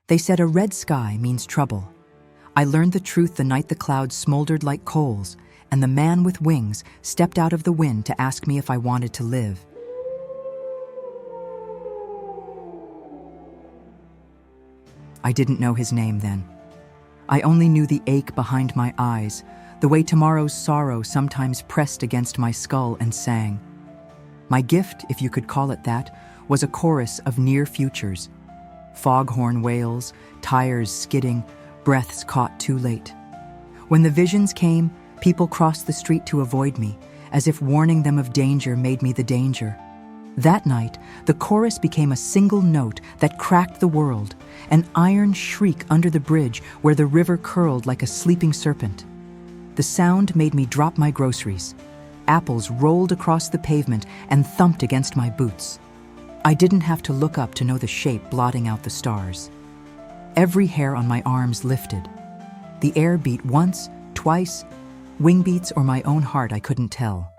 They said a red sky means trouble. I learned the truth the night the clouds smoldered like coals, and the man with wings stepped out of the wind to ask me if I wanted to live. I didn't know his name then. I only knew the ache behind my eyes, the way tomorrow's sorrow sometimes pressed against my skull and sang. My gift, if you could call it that, was a chorus of near futures. Foghorn wails, tires skidding, breaths caught too late. When the visions came, people crossed the street to avoid me, as if warning them of danger made me the danger. That night, the chorus became a single note that cracked the world, an iron shriek under the bridge where the river curled like a sleeping serpent. The sound made me drop my groceries. Apples rolled across the pavement and thumped against my boots. I didn't have to look up to know the shape blotting out the stars. Every hair on my arms lifted. The air beat once, twice, wing beats or my own heart I couldn't tell.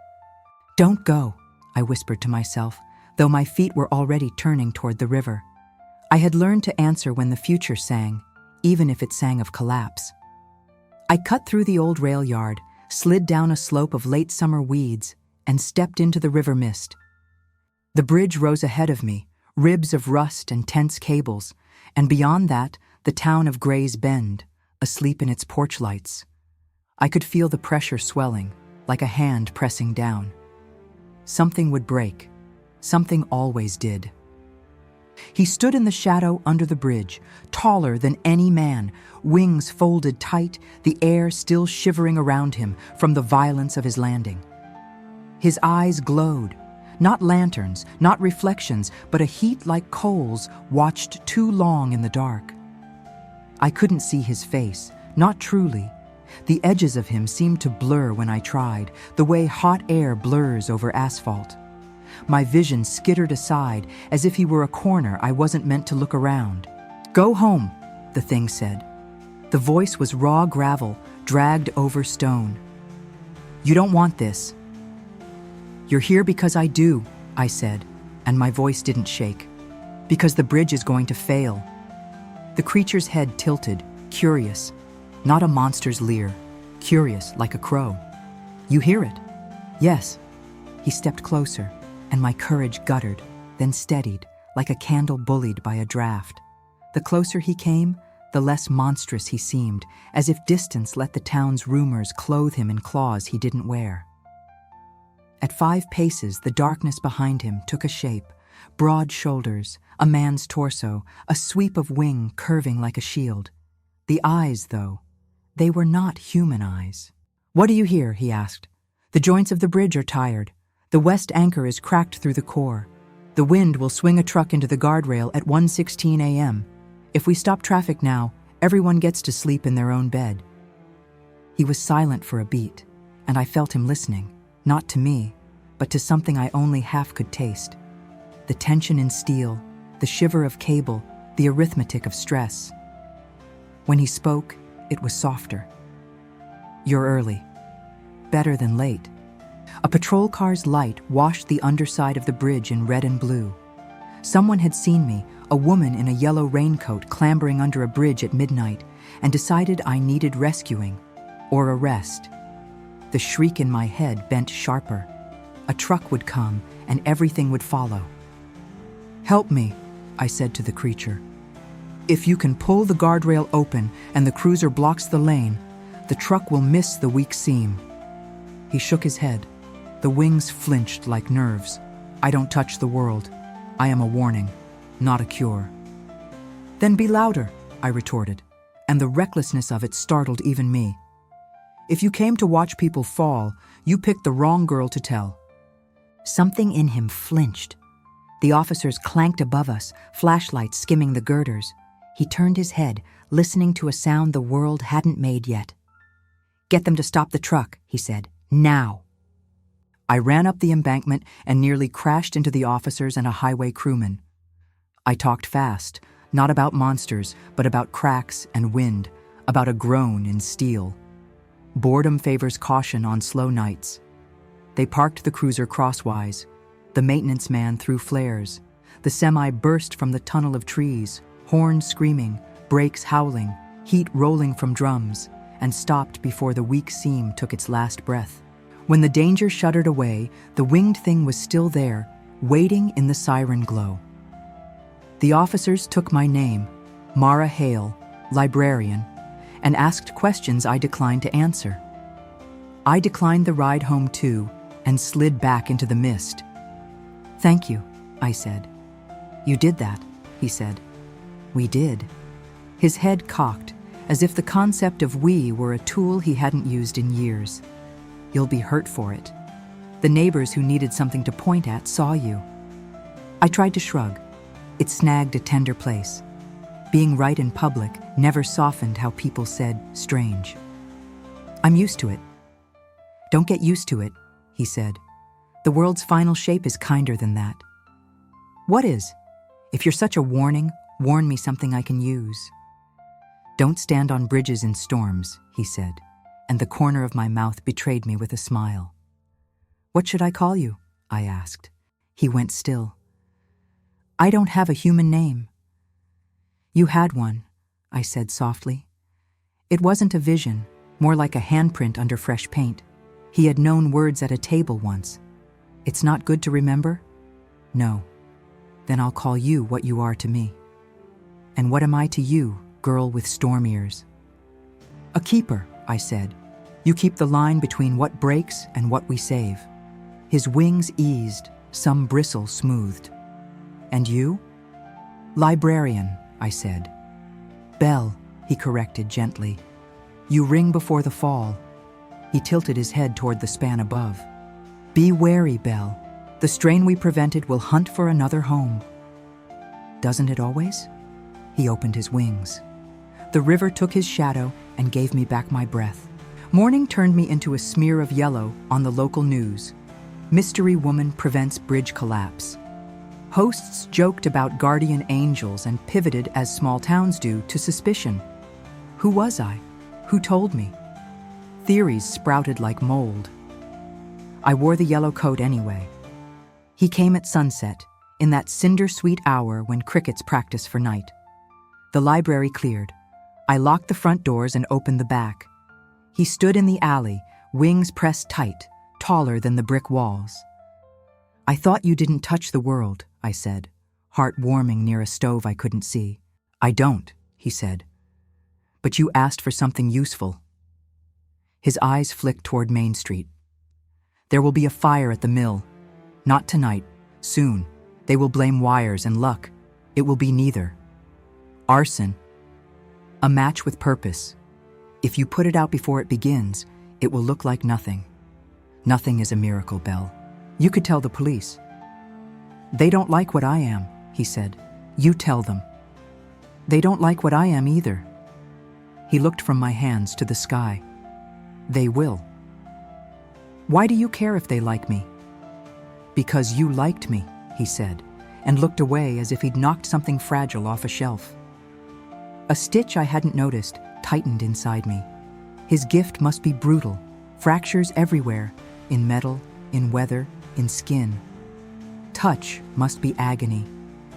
"Don't go," I whispered to myself, though my feet were already turning toward the river. I had learned to answer when the future sang, even if it sang of collapse. I cut through the old rail yard, slid down a slope of late summer weeds, and stepped into the river mist. The bridge rose ahead of me, ribs of rust and tense cables, and beyond that, the town of Gray's Bend, asleep in its porch lights. I could feel the pressure swelling, like a hand pressing down. Something would break. Something always did. He stood in the shadow under the bridge, taller than any man, wings folded tight, the air still shivering around him from the violence of his landing. His eyes glowed, not lanterns, not reflections, but a heat like coals watched too long in the dark. I couldn't see his face, not truly. The edges of him seemed to blur when I tried, the way hot air blurs over asphalt. My vision skittered aside as if he were a corner I wasn't meant to look around. "Go home," the thing said. The voice was raw gravel, dragged over stone. "You don't want this." "You're here because I do," I said, and my voice didn't shake. "Because the bridge is going to fail." The creature's head tilted, curious, not a monster's leer, curious like a crow. "You hear it?" "Yes." He stepped closer, and my courage guttered, then steadied, like a candle bullied by a draft. The closer he came, the less monstrous he seemed, as if distance let the town's rumors clothe him in claws he didn't wear. At 5 paces, the darkness behind him took a shape, broad shoulders, a man's torso, a sweep of wing curving like a shield. The eyes, though, they were not human eyes. "What do you hear?" he asked. "The joints of the bridge are tired. The west anchor is cracked through the core. The wind will swing a truck into the guardrail at 1:16 a.m. If we stop traffic now, everyone gets to sleep in their own bed." He was silent for a beat, and I felt him listening, not to me, but to something I only half could taste. The tension in steel, the shiver of cable, the arithmetic of stress. When he spoke, it was softer. "You're early. Better than late." A patrol car's light washed the underside of the bridge in red and blue. Someone had seen me, a woman in a yellow raincoat clambering under a bridge at midnight, and decided I needed rescuing, or arrest. The shriek in my head bent sharper. A truck would come, and everything would follow. "Help me," I said to the creature. "If you can pull the guardrail open and the cruiser blocks the lane, the truck will miss the weak seam." He shook his head. The wings flinched like nerves. "I don't touch the world. I am a warning, not a cure." "Then be louder," I retorted, and the recklessness of it startled even me. "If you came to watch people fall, you picked the wrong girl to tell." Something in him flinched. The officers clanked above us, flashlights skimming the girders. He turned his head, listening to a sound the world hadn't made yet. "Get them to stop the truck," he said. "Now." I ran up the embankment and nearly crashed into the officers and a highway crewman. I talked fast, not about monsters, but about cracks and wind, about a groan in steel. Boredom favors caution on slow nights. They parked the cruiser crosswise. The maintenance man threw flares. The semi burst from the tunnel of trees, horns screaming, brakes howling, heat rolling from drums, and stopped before the weak seam took its last breath. When the danger shuddered away, the winged thing was still there, waiting in the siren glow. The officers took my name, Mara Hale, librarian, and asked questions I declined to answer. I declined the ride home too, and slid back into the mist. "Thank you," I said. "You did that," he said. "We did." His head cocked, as if the concept of we were a tool he hadn't used in years. "You'll be hurt for it. The neighbors who needed something to point at saw you." I tried to shrug. It snagged a tender place. Being right in public never softened how people said strange. "I'm used to it." "Don't get used to it," he said. "The world's final shape is kinder than that." "What is? If you're such a warning, warn me something I can use." "Don't stand on bridges in storms," he said, and the corner of my mouth betrayed me with a smile. "What should I call you?" I asked. He went still. "I don't have a human name." "You had one," I said softly. It wasn't a vision, more like a handprint under fresh paint. He had known words at a table once. "It's not good to remember?" "No." "Then I'll call you what you are to me." "And what am I to you, girl with storm ears?" "A keeper," I said. "You keep the line between what breaks and what we save." His wings eased, some bristle smoothed. "And you?" "Librarian," I said. "Bell," he corrected gently. "You ring before the fall." He tilted his head toward the span above. "Be wary, Bell. The strain we prevented will hunt for another home." "Doesn't it always?" He opened his wings. The river took his shadow and gave me back my breath. Morning turned me into a smear of yellow on the local news. Mystery woman prevents bridge collapse. Hosts joked about guardian angels and pivoted, as small towns do, to suspicion. Who was I? Who told me? Theories sprouted like mold. I wore the yellow coat anyway. He came at sunset, in that cinder-sweet hour when crickets practice for night. The library cleared. I locked the front doors and opened the back. He stood in the alley, wings pressed tight, taller than the brick walls. "I thought you didn't touch the world," I said, heart warming near a stove I couldn't see. "I don't," he said. "But you asked for something useful." His eyes flicked toward Main Street. "There will be a fire at the mill. Not tonight, soon. They will blame wires and luck. It will be neither. Arson. A match with purpose. If you put it out before it begins, it will look like nothing. Nothing is a miracle, Belle. You could tell the police." "They don't like what I am," he said. "You tell them." "They don't like what I am either." He looked from my hands to the sky. "They will." "Why do you care if they like me?" "Because you liked me," he said, and looked away as if he'd knocked something fragile off a shelf. A stitch I hadn't noticed tightened inside me. His gift must be brutal, fractures everywhere, in metal, in weather, in skin. Touch must be agony.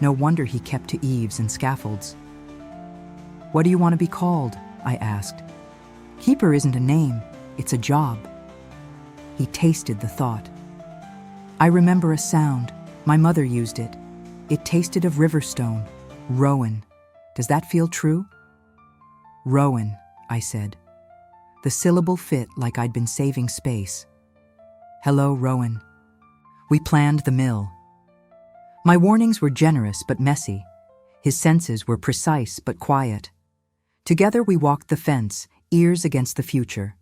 No wonder he kept to eaves and scaffolds. "What do you want to be called?" I asked. "Keeper isn't a name, it's a job." He tasted the thought. "I remember a sound. My mother used it. It tasted of riverstone. Rowan. Does that feel true?" "Rowan," I said. The syllable fit like I'd been saving space. "Hello, Rowan." We planned the mill. My warnings were generous but messy. His senses were precise but quiet. Together we walked the fence, ears against the future.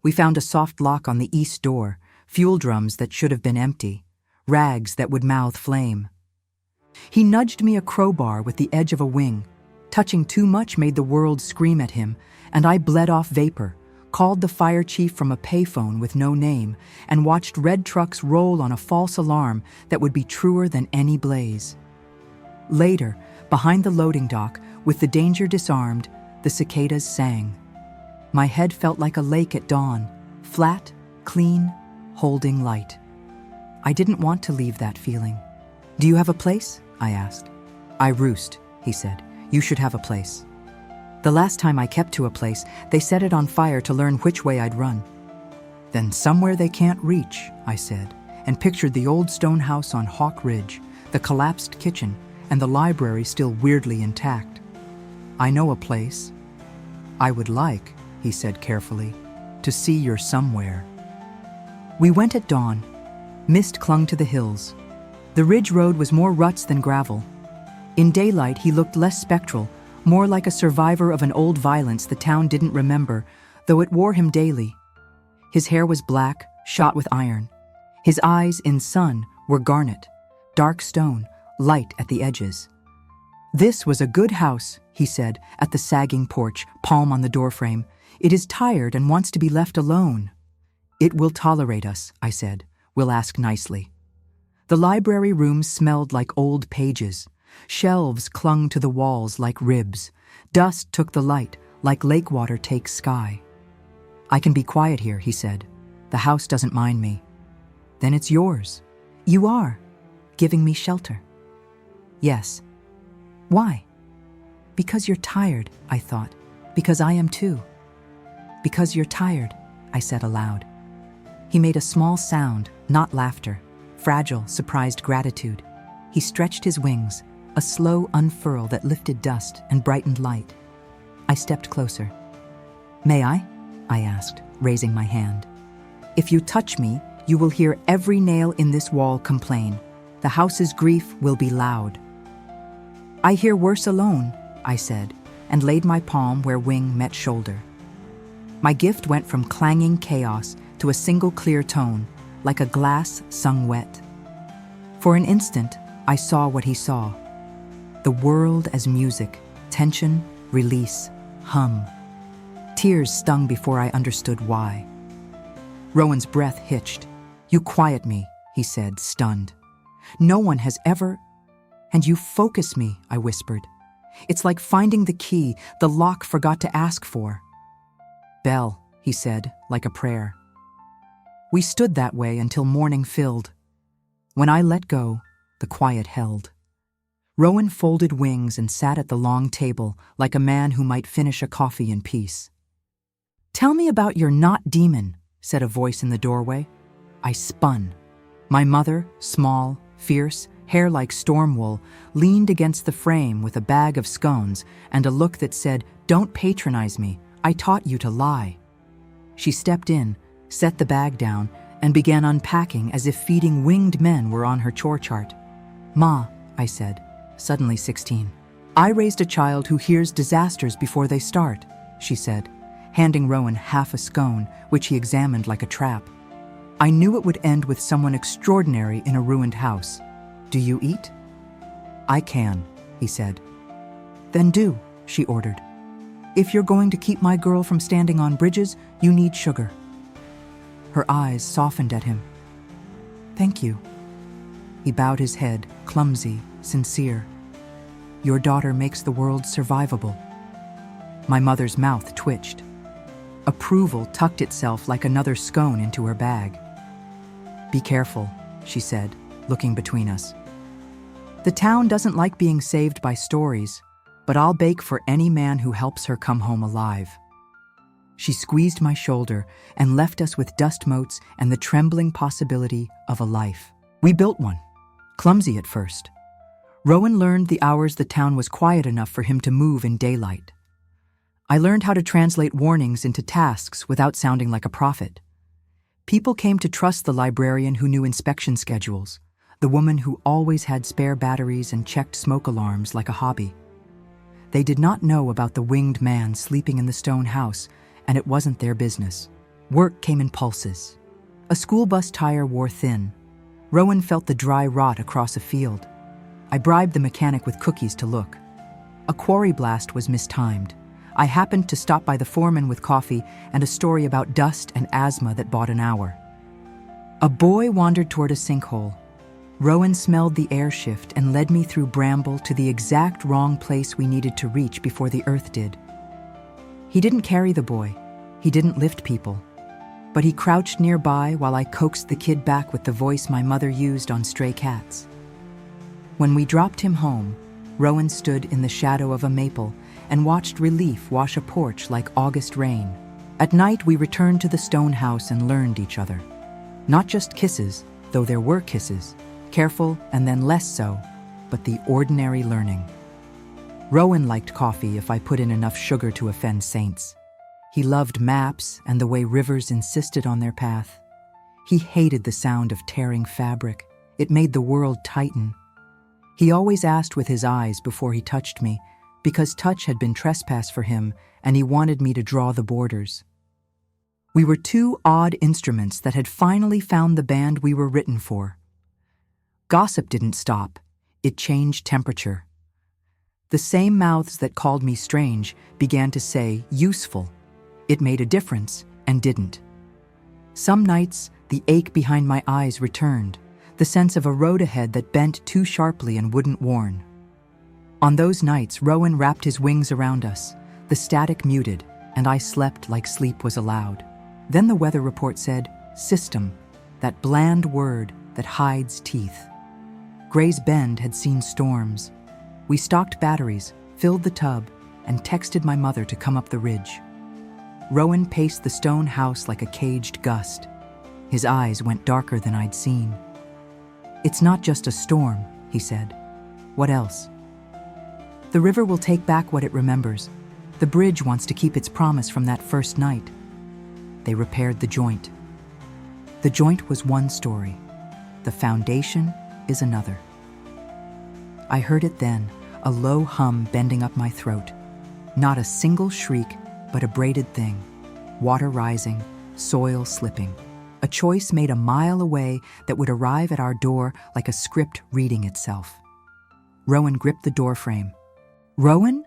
We found a soft lock on the east door, fuel drums that should have been empty, rags that would mouth flame. He nudged me a crowbar with the edge of a wing. Touching too much made the world scream at him, and I bled off vapor, called the fire chief from a payphone with no name, and watched red trucks roll on a false alarm that would be truer than any blaze. Later, behind the loading dock, with the danger disarmed, the cicadas sang. My head felt like a lake at dawn, flat, clean, holding light. I didn't want to leave that feeling. "Do you have a place?" I asked. "I roost," he said. "You should have a place." The last time I kept to a place, they set it on fire to learn which way I'd run. Then somewhere they can't reach, I said, and pictured the old stone house on Hawk Ridge, the collapsed kitchen, and the library still weirdly intact. I know a place. I would like, he said carefully, to see your somewhere. We went at dawn. Mist clung to the hills. The ridge road was more ruts than gravel. In daylight, he looked less spectral, more like a survivor of an old violence the town didn't remember, though it wore him daily. His hair was black, shot with iron. His eyes, in sun, were garnet, dark stone, light at the edges. This was a good house, he said, at the sagging porch, palm on the doorframe. It is tired and wants to be left alone. It will tolerate us, I said. We'll ask nicely. The library room smelled like old pages. Shelves clung to the walls like ribs. Dust took the light, like lake water takes sky. I can be quiet here, he said. The house doesn't mind me. Then it's yours. You are giving me shelter. Yes. Why? Because you're tired, I thought. Because I am too. Because you're tired, I said aloud. He made a small sound, not laughter, fragile, surprised gratitude. He stretched his wings, a slow unfurl that lifted dust and brightened light. I stepped closer. May I asked, raising my hand. If you touch me, you will hear every nail in this wall complain. The house's grief will be loud. I hear worse alone, I said, and laid my palm where wing met shoulder. My gift went from clanging chaos to a single clear tone, like a glass sung wet. For an instant, I saw what he saw. The world as music, tension, release, hum. Tears stung before I understood why. Rowan's breath hitched. You quiet me, he said, stunned. No one has ever... And you focus me, I whispered. It's like finding the key the lock forgot to ask for. Bell, he said, like a prayer. We stood that way until morning filled. When I let go, the quiet held. Rowan folded wings and sat at the long table like a man who might finish a coffee in peace. Tell me about your not demon, said a voice in the doorway. I spun. My mother, small, fierce, hair like storm wool, leaned against the frame with a bag of scones and a look that said, Don't patronize me. I taught you to lie. She stepped in, set the bag down, and began unpacking as if feeding winged men were on her chore chart. Ma, I said, suddenly 16. I raised a child who hears disasters before they start, she said, handing Rowan half a scone, which he examined like a trap. I knew it would end with someone extraordinary in a ruined house. Do you eat? I can, he said. Then do, she ordered. If you're going to keep my girl from standing on bridges, you need sugar. Her eyes softened at him. Thank you. He bowed his head, clumsy, sincere. Your daughter makes the world survivable. My mother's mouth twitched. Approval tucked itself like another scone into her bag. Be careful, she said, looking between us. The town doesn't like being saved by stories, but I'll bake for any man who helps her come home alive. She squeezed my shoulder and left us with dust motes and the trembling possibility of a life. We built one, clumsy at first. Rowan learned the hours the town was quiet enough for him to move in daylight. I learned how to translate warnings into tasks without sounding like a prophet. People came to trust the librarian who knew inspection schedules, the woman who always had spare batteries and checked smoke alarms like a hobby. They did not know about the winged man sleeping in the stone house, and it wasn't their business. Work came in pulses. A school bus tire wore thin. Rowan felt the dry rot across a field. I bribed the mechanic with cookies to look. A quarry blast was mistimed. I happened to stop by the foreman with coffee and a story about dust and asthma that bought an hour. A boy wandered toward a sinkhole. Rowan smelled the air shift and led me through bramble to the exact wrong place we needed to reach before the earth did. He didn't carry the boy. He didn't lift people. But he crouched nearby while I coaxed the kid back with the voice my mother used on stray cats. When we dropped him home, Rowan stood in the shadow of a maple and watched relief wash a porch like August rain. At night, we returned to the stone house and learned each other. Not just kisses, though there were kisses, careful and then less so, but the ordinary learning. Rowan liked coffee if I put in enough sugar to offend saints. He loved maps and the way rivers insisted on their path. He hated the sound of tearing fabric. It made the world tighten. He always asked with his eyes before he touched me, because touch had been trespass for him and he wanted me to draw the borders. We were two odd instruments that had finally found the band we were written for. Gossip didn't stop. It changed temperature. The same mouths that called me strange began to say useful. It made a difference and didn't. Some nights, the ache behind my eyes returned, the sense of a road ahead that bent too sharply and wouldn't warn. On those nights, Rowan wrapped his wings around us, the static muted, and I slept like sleep was allowed. Then the weather report said, system, that bland word that hides teeth. Gray's Bend had seen storms. We stocked batteries, filled the tub, and texted my mother to come up the ridge. Rowan paced the stone house like a caged gust. His eyes went darker than I'd seen. It's not just a storm, he said. What else? The river will take back what it remembers. The bridge wants to keep its promise from that first night. They repaired the joint. The joint was one story. The foundation is another. I heard it then, a low hum bending up my throat. Not a single shriek, but a braided thing. Water rising, soil slipping. A choice made a mile away that would arrive at our door like a script reading itself. Rowan gripped the doorframe. Rowan?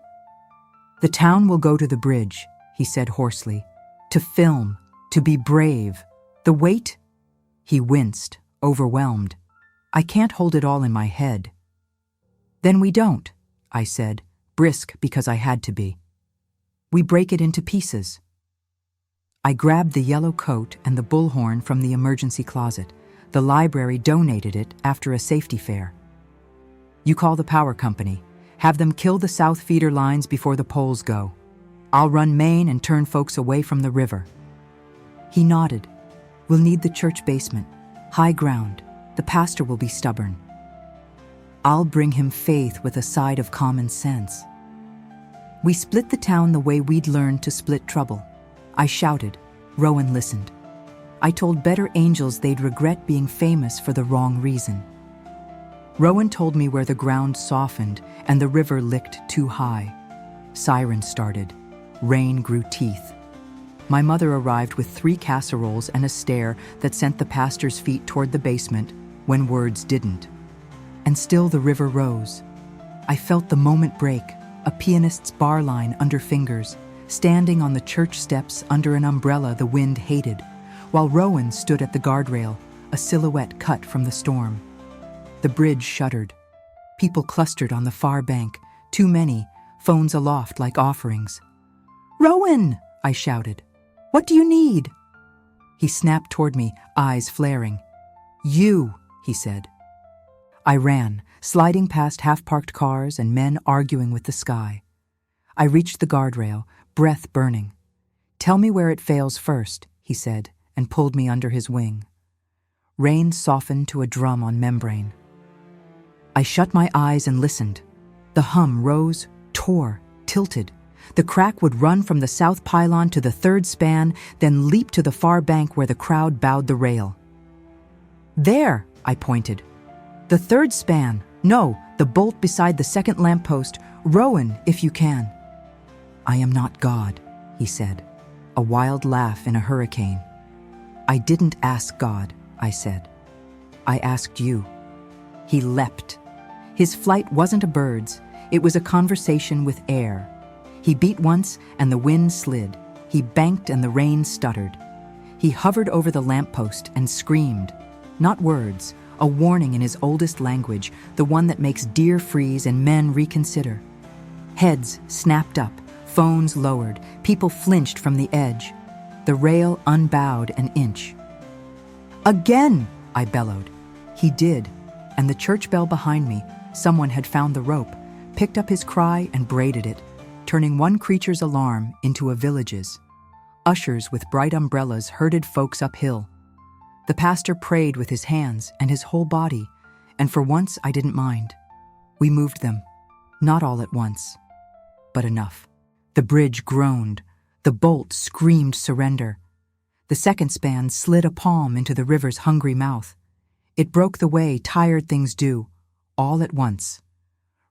The town will go to the bridge, he said hoarsely. To film, to be brave. The weight? He winced, overwhelmed. I can't hold it all in my head. Then we don't, I said, brisk because I had to be. We break it into pieces. I grabbed the yellow coat and the bullhorn from the emergency closet. The library donated it after a safety fair. You call the power company. Have them kill the south feeder lines before the poles go. I'll run main and turn folks away from the river. He nodded. We'll need the church basement. High ground. The pastor will be stubborn. I'll bring him faith with a side of common sense. We split the town the way we'd learned to split trouble. I shouted. Rowan listened. I told better angels they'd regret being famous for the wrong reason. Rowan told me where the ground softened and the river licked too high. Sirens started. Rain grew teeth. My mother arrived with 3 casseroles and a stare that sent the pastor's feet toward the basement when words didn't. And still the river rose. I felt the moment break, a pianist's bar line under fingers, standing on the church steps under an umbrella the wind hated, while Rowan stood at the guardrail, a silhouette cut from the storm. The bridge shuddered. People clustered on the far bank, too many, phones aloft like offerings. Rowan, I shouted. What do you need? He snapped toward me, eyes flaring. You, he said. I ran, sliding past half-parked cars and men arguing with the sky. I reached the guardrail, breath burning. Tell me where it fails first, he said, and pulled me under his wing. Rain softened to a drum on membrane. I shut my eyes and listened. The hum rose, tore, tilted. The crack would run from the south pylon to the third span, then leap to the far bank where the crowd bowed the rail. There, I pointed. The third span. No, the bolt beside the second lamppost. Rowan, if you can. I am not God, he said, a wild laugh in a hurricane. I didn't ask God, I said. I asked you. He leapt. His flight wasn't a bird's. It was a conversation with air. He beat once and the wind slid. He banked and the rain stuttered. He hovered over the lamppost and screamed. Not words, a warning in his oldest language, the one that makes deer freeze and men reconsider. Heads snapped up, phones lowered, people flinched from the edge. The rail unbowed an inch. Again, I bellowed. He did, and the church bell behind me, someone had found the rope, picked up his cry and braided it. turning one creature's alarm into a village's. Ushers with bright umbrellas herded folks uphill. The pastor prayed with his hands and his whole body, and for once I didn't mind. We moved them, not all at once, but enough. The bridge groaned. The bolt screamed surrender. The second span slid a palm into the river's hungry mouth. It broke the way tired things do, all at once.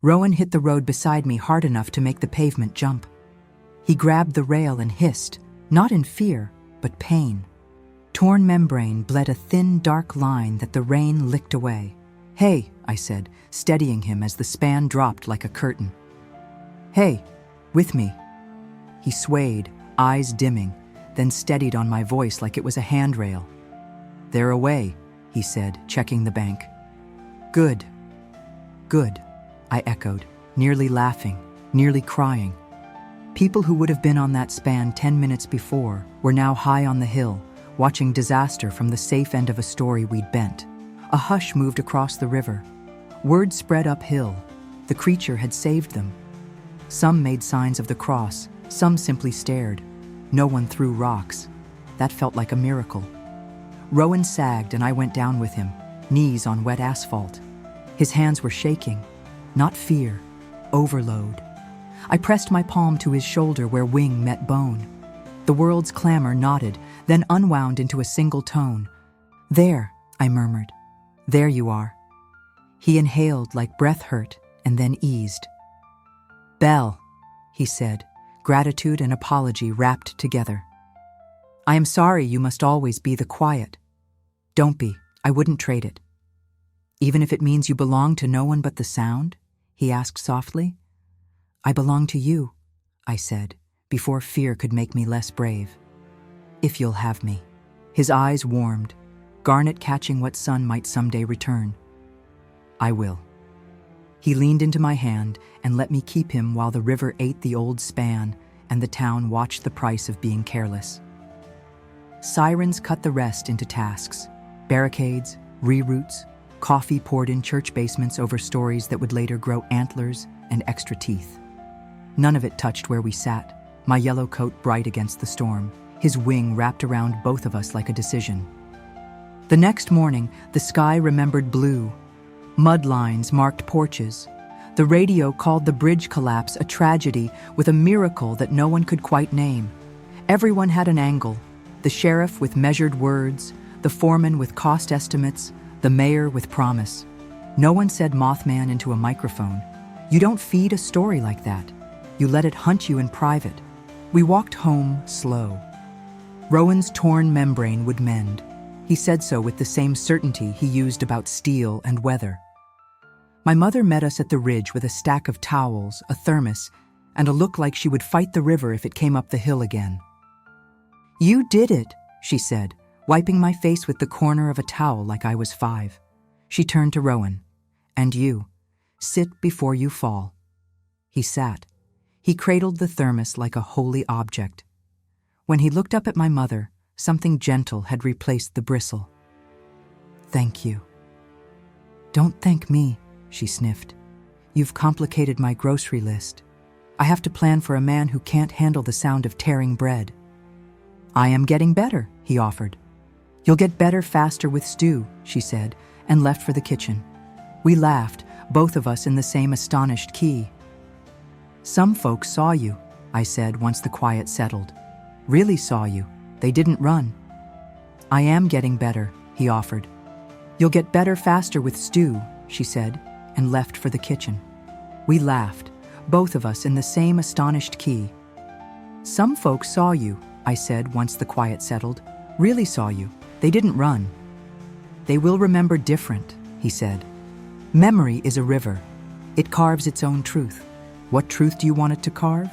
Rowan hit the road beside me hard enough to make the pavement jump. He grabbed the rail and hissed, not in fear, but pain. Torn membrane bled a thin, dark line that the rain licked away. "Hey," I said, steadying him as the span dropped like a curtain. "Hey, with me." He swayed, eyes dimming, then steadied on my voice like it was a handrail. "They're away," he said, checking the bank. "Good. Good," I echoed, nearly laughing, nearly crying. People who would have been on that span 10 minutes before were now high on the hill, watching disaster from the safe end of a story we'd bent. A hush moved across the river. Word spread uphill. The creature had saved them. Some made signs of the cross, some simply stared. No one threw rocks. That felt like a miracle. Rowan sagged and I went down with him, knees on wet asphalt. His hands were shaking. Not fear, overload. I pressed my palm to his shoulder where wing met bone. The world's clamor nodded, then unwound into a single tone. "There," I murmured. "There you are." He inhaled like breath hurt and then eased. "Belle," he said, gratitude and apology wrapped together. "I am sorry you must always be the quiet." "Don't be, I wouldn't trade it." "Even if it means you belong to no one but the sound?" he asked softly. "I belong to you," I said, before fear could make me less brave. "If you'll have me." His eyes warmed, garnet catching what sun might someday return. "I will." He leaned into my hand and let me keep him while the river ate the old span and the town watched the price of being careless. Sirens cut the rest into tasks. Barricades, reroutes, coffee poured in church basements over stories that would later grow antlers and extra teeth. None of it touched where we sat, my yellow coat bright against the storm, his wing wrapped around both of us like a decision. The next morning, the sky remembered blue. Mud lines marked porches. The radio called the bridge collapse a tragedy with a miracle that no one could quite name. Everyone had an angle. The sheriff with measured words, the foreman with cost estimates, the mayor with promise. No one said Mothman into a microphone. You don't feed a story like that. You let it hunt you in private. We walked home slow. Rowan's torn membrane would mend. He said so with the same certainty he used about steel and weather. My mother met us at the ridge with a stack of towels, a thermos, and a look like she would fight the river if it came up the hill again. "You did it," she said, wiping my face with the corner of a towel like I was 5. She turned to Rowan. "And you, sit before you fall." He sat. He cradled the thermos like a holy object. When he looked up at my mother, something gentle had replaced the bristle. "Thank you." "Don't thank me," she sniffed. "You've complicated my grocery list. I have to plan for a man who can't handle the sound of tearing bread." "I am getting better," he offered. "You'll get better faster with stew," she said, and left for the kitchen. We laughed, both of us in the same astonished key. "Some folks saw you," I said once the quiet settled. "Really saw you. They didn't run." "I am getting better," he offered. "You'll get better faster with stew," she said, and left for the kitchen. We laughed, both of us in the same astonished key. "Some folks saw you," I said once the quiet settled. "Really saw you. They didn't run." "They will remember different," he said. "Memory is a river. It carves its own truth. What truth do you want it to carve?"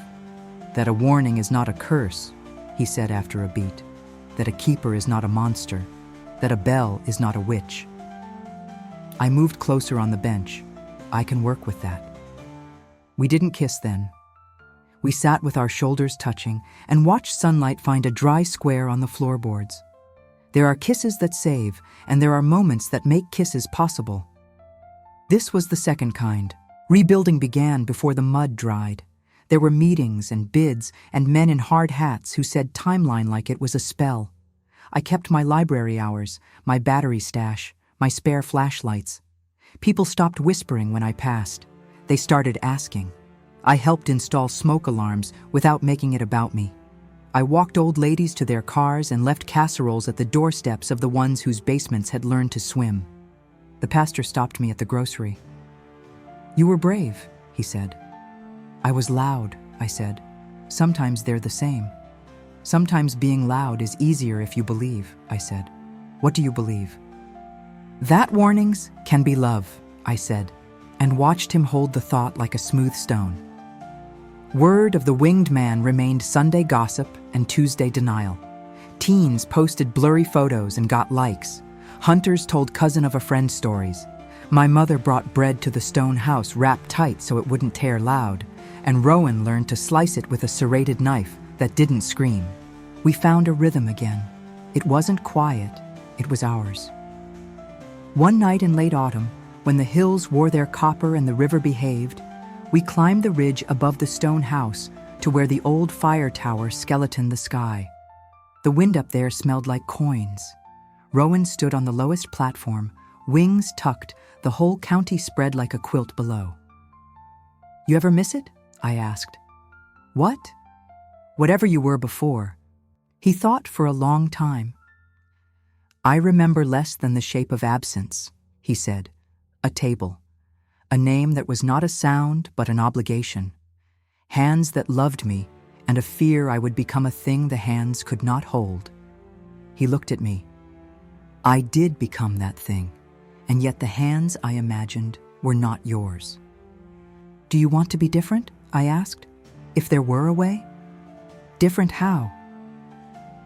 "That a warning is not a curse," he said after a beat. "That a keeper is not a monster. That a bell is not a witch." I moved closer on the bench. I can work with that. We didn't kiss then. We sat with our shoulders touching and watched sunlight find a dry square on the floorboards. There are kisses that save, and there are moments that make kisses possible. This was the second kind. Rebuilding began before the mud dried. There were meetings and bids and men in hard hats who said timeline like it was a spell. I kept my library hours, my battery stash, my spare flashlights. People stopped whispering when I passed. They started asking. I helped install smoke alarms without making it about me. I walked old ladies to their cars and left casseroles at the doorsteps of the ones whose basements had learned to swim. The pastor stopped me at the grocery. "You were brave," he said. "I was loud," I said. "Sometimes they're the same." "Sometimes being loud is easier if you believe," I said. "What do you believe?" "That warnings can be love," I said, and watched him hold the thought like a smooth stone. Word of the winged man remained Sunday gossip and Tuesday denial. Teens posted blurry photos and got likes. Hunters told cousin of a friend stories. My mother brought bread to the stone house wrapped tight so it wouldn't tear loud, and Rowan learned to slice it with a serrated knife that didn't scream. We found a rhythm again. It wasn't quiet, it was ours. One night in late autumn, when the hills wore their copper and the river behaved, we climbed the ridge above the stone house to where the old fire tower skeletoned the sky. The wind up there smelled like coins. Rowan stood on the lowest platform, wings tucked, the whole county spread like a quilt below. "You ever miss it?" I asked. "What?" "Whatever you were before." He thought for a long time. "I remember less than the shape of absence," he said. "A table. A name that was not a sound but an obligation. Hands that loved me, and a fear I would become a thing the hands could not hold." He looked at me. "I did become that thing, and yet the hands I imagined were not yours." "Do you want to be different?" I asked. "If there were a way?" "Different how?"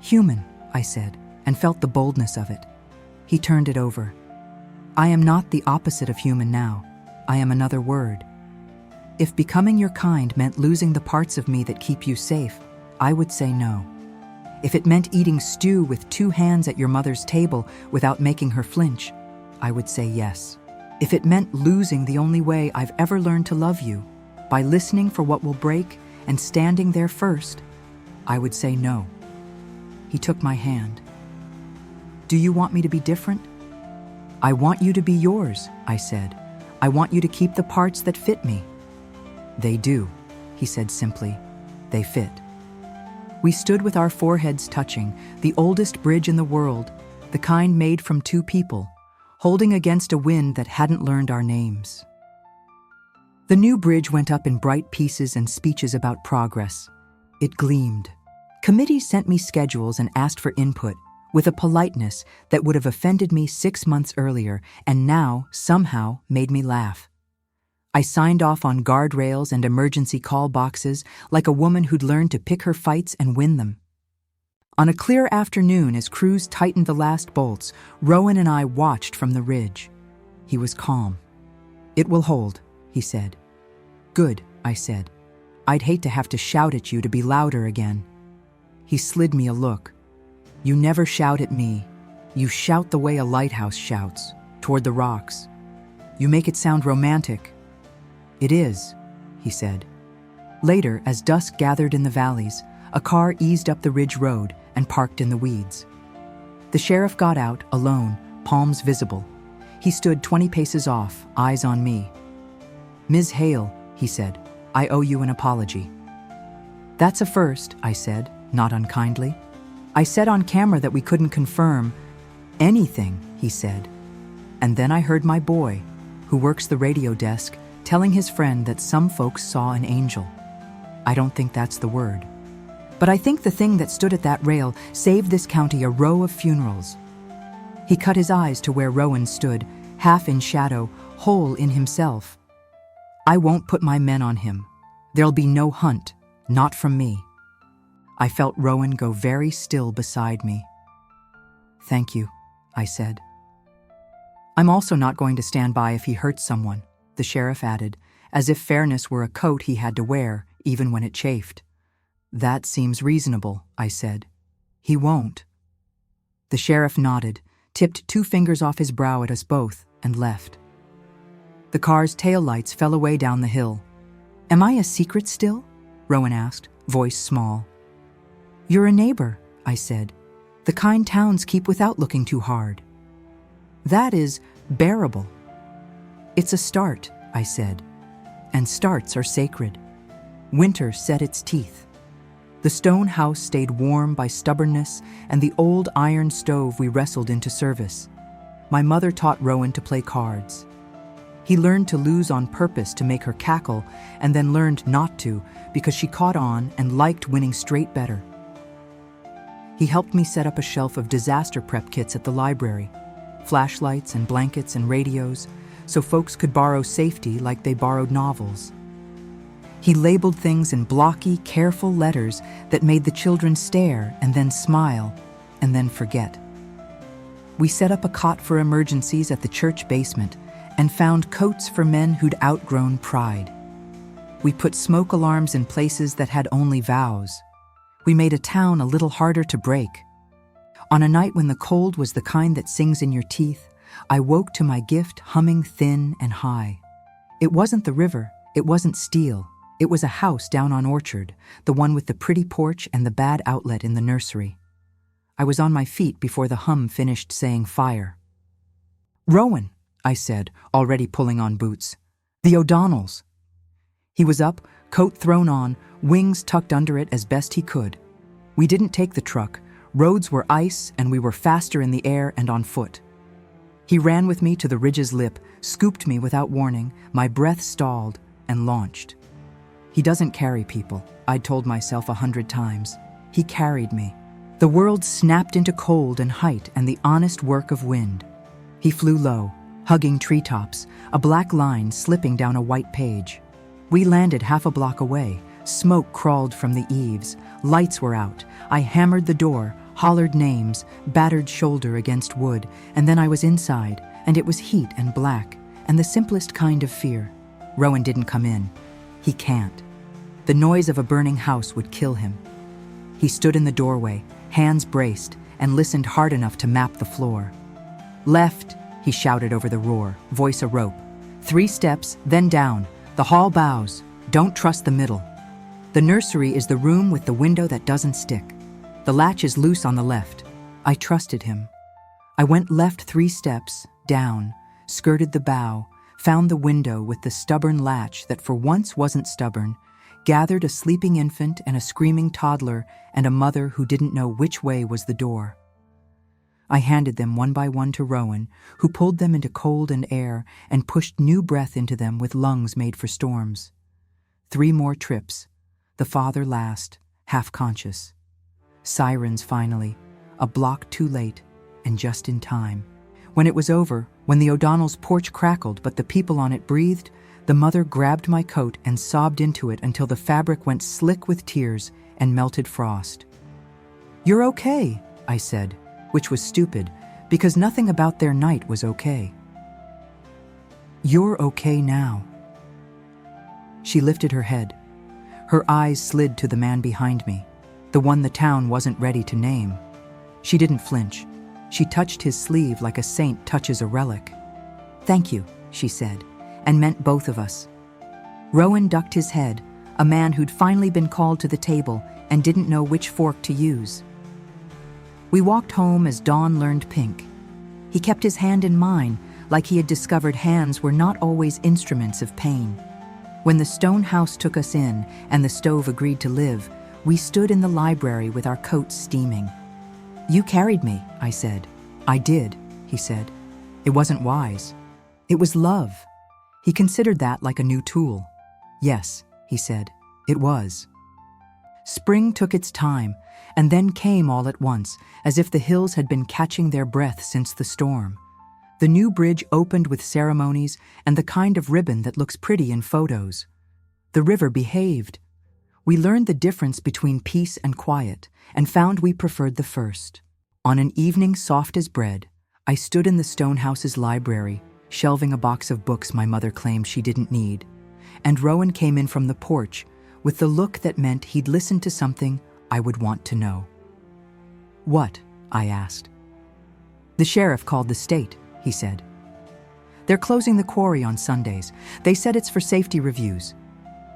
"Human," I said, and felt the boldness of it. He turned it over. "I am not the opposite of human now. I am another word. If becoming your kind meant losing the parts of me that keep you safe, I would say no. If it meant eating stew with 2 hands at your mother's table without making her flinch, I would say yes. If it meant losing the only way I've ever learned to love you, by listening for what will break and standing there first, I would say no." He took my hand. "Do you want me to be different?" "I want you to be yours," I said. "I want you to keep the parts that fit me." "They do," he said simply. "They fit." We stood with our foreheads touching, the oldest bridge in the world, the kind made from 2 people, holding against a wind that hadn't learned our names. The new bridge went up in bright pieces and speeches about progress. It gleamed. Committees sent me schedules and asked for input, with a politeness that would have offended me 6 months earlier and now, somehow, made me laugh. I signed off on guardrails and emergency call boxes like a woman who'd learned to pick her fights and win them. On a clear afternoon, as crews tightened the last bolts, Rowan and I watched from the ridge. He was calm. "It will hold," he said. "Good," I said. "I'd hate to have to shout at you to be louder again." He slid me a look. "You never shout at me. You shout the way a lighthouse shouts, toward the rocks. You make it sound romantic." "It is," he said. Later, as dusk gathered in the valleys, a car eased up the ridge road and parked in the weeds. The sheriff got out, alone, palms visible. He stood 20 paces off, eyes on me. "Ms. Hale," he said, "I owe you an apology." "That's a first," I said, not unkindly. "I said on camera that we couldn't confirm anything," he said. And then I heard my boy, who works the radio desk, telling his friend that some folks saw an angel. I don't think that's the word. But I think the thing that stood at that rail saved this county a row of funerals. He cut his eyes to where Rowan stood, half in shadow, whole in himself. "I won't put my men on him. There'll be no hunt, not from me." I felt Rowan go very still beside me. "Thank you," I said. "I'm also not going to stand by if he hurts someone," the sheriff added, as if fairness were a coat he had to wear, even when it chafed. "That seems reasonable," I said. "He won't." The sheriff nodded, tipped 2 fingers off his brow at us both, and left. The car's taillights fell away down the hill. Am I a secret still? Rowan asked, voice small. You're a neighbor, I said. The kind towns keep without looking too hard. That is bearable. It's a start, I said, and starts are sacred. Winter set its teeth. The stone house stayed warm by stubbornness and the old iron stove we wrestled into service. My mother taught Rowan to play cards. He learned to lose on purpose to make her cackle and then learned not to because she caught on and liked winning straight better. He helped me set up a shelf of disaster prep kits at the library, flashlights and blankets and radios, so folks could borrow safety like they borrowed novels. He labeled things in blocky, careful letters that made the children stare and then smile and then forget. We set up a cot for emergencies at the church basement and found coats for men who'd outgrown pride. We put smoke alarms in places that had only vows. We made a town a little harder to break. On a night when the cold was the kind that sings in your teeth, I woke to my gift humming thin and high. It wasn't the river, it wasn't steel. It was a house down on Orchard, the one with the pretty porch and the bad outlet in the nursery. I was on my feet before the hum finished saying fire. Rowan, I said, already pulling on boots. The O'Donnells. He was up, coat thrown on, wings tucked under it as best he could. We didn't take the truck. Roads were ice and we were faster in the air and on foot. He ran with me to the ridge's lip, scooped me without warning, my breath stalled, and launched. He doesn't carry people, I'd told myself 100 times. He carried me. The world snapped into cold and height and the honest work of wind. He flew low, hugging treetops, a black line slipping down a white page. We landed half a block away. Smoke crawled from the eaves. Lights were out. I hammered the door, hollered names, battered shoulder against wood, and then I was inside, and it was heat and black, and the simplest kind of fear. Rowan didn't come in. He can't. The noise of a burning house would kill him. He stood in the doorway, hands braced, and listened hard enough to map the floor. Left, he shouted over the roar, voice a rope. 3 steps, then down. The hall bows. Don't trust the middle. The nursery is the room with the window that doesn't stick. The latch is loose on the left. I trusted him. I went left 3 steps, down, skirted the bow, found the window with the stubborn latch that for once wasn't stubborn, gathered a sleeping infant and a screaming toddler and a mother who didn't know which way was the door. I handed them one by one to Rowan, who pulled them into cold and air and pushed new breath into them with lungs made for storms. 3 more trips, the father last, half conscious. Sirens finally, a block too late, and just in time. When it was over, when the O'Donnells' porch crackled but the people on it breathed, the mother grabbed my coat and sobbed into it until the fabric went slick with tears and melted frost. You're okay, I said, which was stupid, because nothing about their night was okay. You're okay now. She lifted her head. Her eyes slid to the man behind me, the one the town wasn't ready to name. She didn't flinch. She touched his sleeve like a saint touches a relic. Thank you, she said, and meant both of us. Rowan ducked his head, a man who'd finally been called to the table and didn't know which fork to use. We walked home as dawn learned pink. He kept his hand in mine, like he had discovered hands were not always instruments of pain. When the stone house took us in and the stove agreed to live, we stood in the library with our coats steaming. You carried me, I said. I did, he said. It wasn't wise. It was love. He considered that like a new tool. Yes, he said, it was. Spring took its time, and then came all at once, as if the hills had been catching their breath since the storm. The new bridge opened with ceremonies and the kind of ribbon that looks pretty in photos. The river behaved. We learned the difference between peace and quiet, and found we preferred the first. On an evening soft as bread, I stood in the Stonehouse's library, shelving a box of books my mother claimed she didn't need, and Rowan came in from the porch with the look that meant he'd listened to something I would want to know. What? I asked. The sheriff called the state, he said. They're closing the quarry on Sundays. They said it's for safety reviews.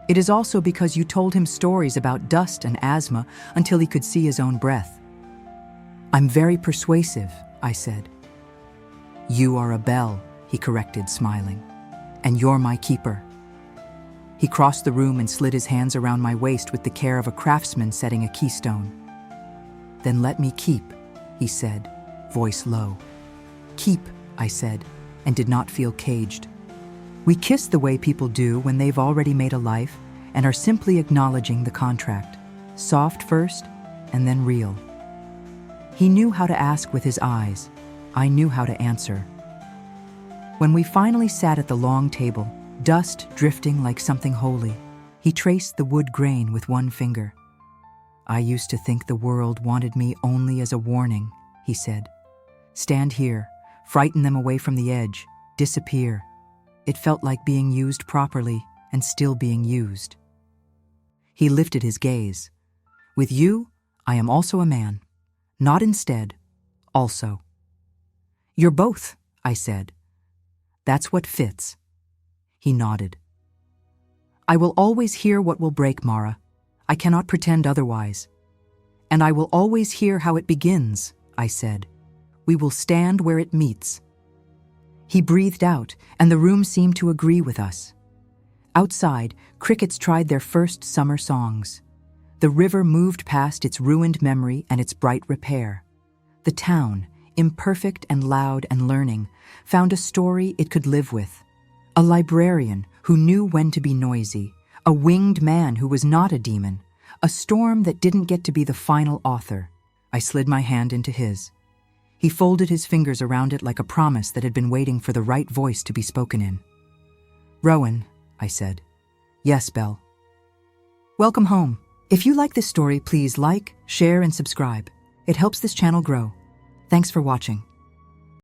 It is also because you told him stories about dust and asthma until he could see his own breath. I'm very persuasive, I said. You are a bell, he corrected, smiling. And you're my keeper. He crossed the room and slid his hands around my waist with the care of a craftsman setting a keystone. Then let me keep, he said, voice low. Keep, I said, and did not feel caged. We kissed the way people do when they've already made a life and are simply acknowledging the contract. Soft first, and then real. He knew how to ask with his eyes. I knew how to answer. When we finally sat at the long table, dust drifting like something holy, he traced the wood grain with one finger. I used to think the world wanted me only as a warning, he said. Stand here, frighten them away from the edge, disappear. It felt like being used properly and still being used. He lifted his gaze. With you, I am also a man. Not instead, also. You're both, I said. That's what fits. He nodded. I will always hear what will break, Mara. I cannot pretend otherwise. And I will always hear how it begins, I said. We will stand where it meets. He breathed out, and the room seemed to agree with us. Outside, crickets tried their first summer songs. The river moved past its ruined memory and its bright repair. The town, imperfect and loud and learning, found a story it could live with. A librarian who knew when to be noisy, a winged man who was not a demon, a storm that didn't get to be the final author. I slid my hand into his. He folded his fingers around it like a promise that had been waiting for the right voice to be spoken in. Rowan, I said. Yes, Belle. Welcome home. If you like this story, please like, share, and subscribe. It helps this channel grow. Thanks for watching.